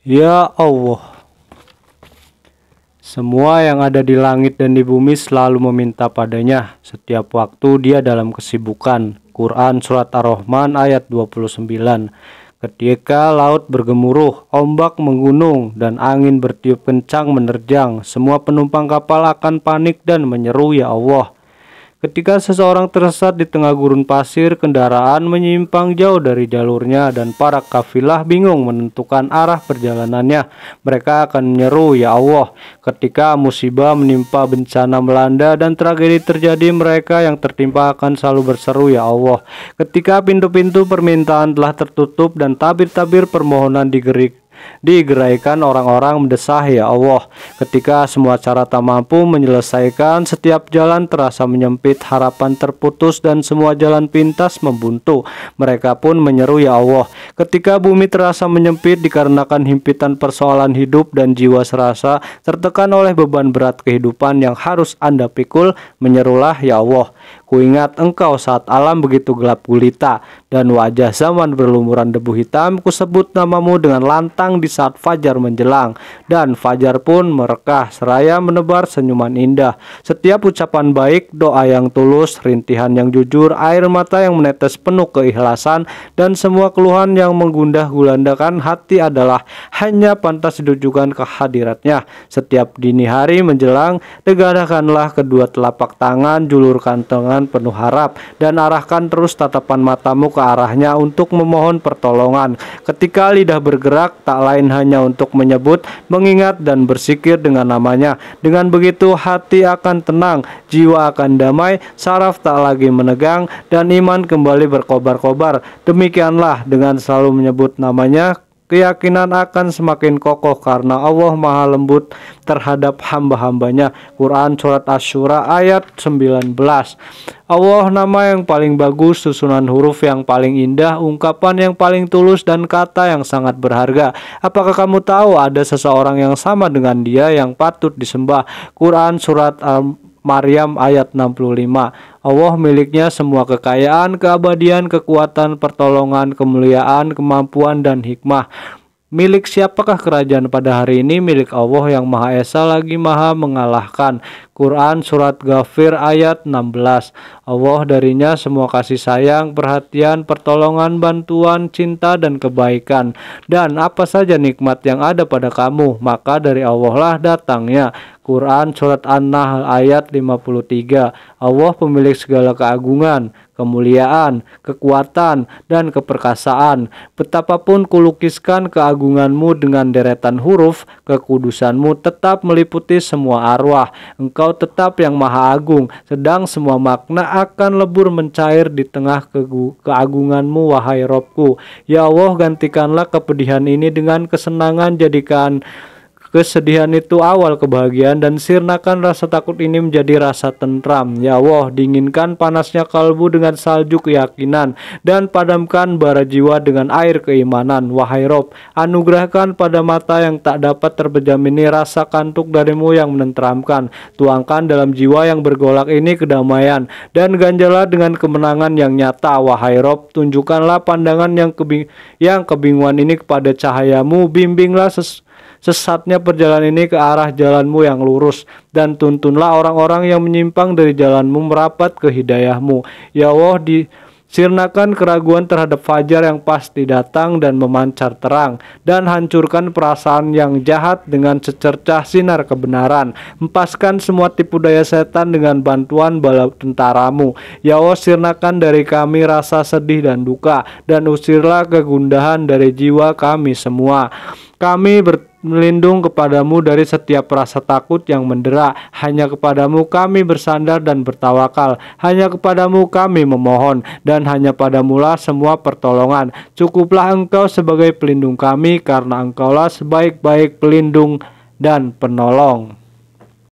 Ya Allah, semua yang ada di langit dan di bumi selalu meminta padanya. Setiap waktu dia dalam kesibukan. Quran Surat Ar-Rahman ayat 29. Ketika laut bergemuruh, ombak menggunung, dan angin bertiup kencang menerjang, semua penumpang kapal akan panik dan menyeru, "Ya Allah!" Ketika seseorang tersesat di tengah gurun pasir, kendaraan menyimpang jauh dari jalurnya dan para kafilah bingung menentukan arah perjalanannya. Mereka akan menyeru, "Ya Allah!" Ketika musibah menimpa, bencana melanda, dan tragedi terjadi, mereka yang tertimpa akan selalu berseru, "Ya Allah!" Ketika pintu-pintu permintaan telah tertutup dan tabir-tabir permohonan digeraikan, orang-orang mendesah, "Ya Allah!" Ketika semua cara tak mampu menyelesaikan, setiap jalan terasa menyempit, harapan terputus, dan semua jalan pintas membuntu, mereka pun menyeru, "Ya Allah!" Ketika bumi terasa menyempit dikarenakan himpitan persoalan hidup dan jiwa serasa tertekan oleh beban berat kehidupan yang harus Anda pikul, menyerulah, "Ya Allah!" Kuingat Engkau saat alam begitu gelap gulita dan wajah zaman berlumuran debu hitam. Kusebut namamu dengan lantang di saat fajar menjelang, dan fajar pun merekah seraya menebar senyuman indah. Setiap ucapan baik, doa yang tulus, rintihan yang jujur, air mata yang menetes penuh keikhlasan, dan semua keluhan yang menggundah gulandakan hati adalah hanya pantas ditujukan ke hadiratnya. Setiap dini hari menjelang, tegadakanlah kedua telapak tangan, julurkan tangan penuh harap, dan arahkan terus tatapan matamu ke arahnya untuk memohon pertolongan. Ketika lidah bergerak, tak lain hanya untuk menyebut, mengingat, dan bersikir dengan namanya. Dengan begitu hati akan tenang, jiwa akan damai, saraf tak lagi menegang, dan iman kembali berkobar-kobar. Demikianlah dengan selalu menyebut namanya, keyakinan akan semakin kokoh karena Allah Maha Lembut terhadap hamba-hambanya. Quran Surat Asy-Syura ayat 19. Allah nama yang paling bagus, susunan huruf yang paling indah, ungkapan yang paling tulus, dan kata yang sangat berharga. Apakah kamu tahu ada seseorang yang sama dengan dia yang patut disembah? Quran Surat Maryam ayat 65. Allah miliknya semua kekayaan, keabadian, kekuatan, pertolongan, kemuliaan, kemampuan, dan hikmah. Milik siapakah kerajaan pada hari ini? Milik Allah yang Maha Esa lagi Maha Mengalahkan. Quran Surat Ghafir ayat 16. Allah darinya semua kasih sayang, perhatian, pertolongan, bantuan, cinta, dan kebaikan. Dan apa saja nikmat yang ada pada kamu, maka dari Allah lah datangnya. Quran Surat An-Nahl ayat 53. Allah pemilik segala keagungan, kemuliaan, kekuatan, dan keperkasaan. Betapapun kulukiskan keagunganmu dengan deretan huruf, kekudusanmu tetap meliputi semua arwah. Engkau tetap yang maha agung, sedang semua makna akan lebur mencair di tengah keagunganmu, wahai Robku. Ya Allah, gantikanlah kepedihan ini dengan kesenangan, jadikan kesedihan itu awal kebahagiaan, dan sirnakan rasa takut ini menjadi rasa tentram. Ya Allah, dinginkan panasnya kalbu dengan salju keyakinan, dan padamkan bara jiwa dengan air keimanan. Wahai Rob, anugerahkan pada mata yang tak dapat terpejam ini rasa kantuk darimu yang menenteramkan. Tuangkan dalam jiwa yang bergolak ini kedamaian, dan ganjalah dengan kemenangan yang nyata. Wahai Rob, tunjukkanlah pandangan yang kebingungan ini kepada cahayamu. Bimbinglah sesatnya perjalanan ini ke arah jalanmu yang lurus, dan tuntunlah orang-orang yang menyimpang dari jalanmu merapat ke hidayahmu. Ya Allah, sirnakan keraguan terhadap fajar yang pasti datang dan memancar terang, dan hancurkan perasaan yang jahat dengan secercah sinar kebenaran. Hempaskan semua tipu daya setan dengan bantuan bala tentaramu. Ya Allah, sirnakan dari kami rasa sedih dan duka, dan usirlah kegundahan dari jiwa kami semua. Kami melindung kepadamu dari setiap rasa takut yang mendera. Hanya kepadamu kami bersandar dan bertawakal. Hanya kepadamu kami memohon, dan hanya padamulah semua pertolongan. Cukuplah Engkau sebagai pelindung kami, karena Engkaulah sebaik-baik pelindung dan penolong.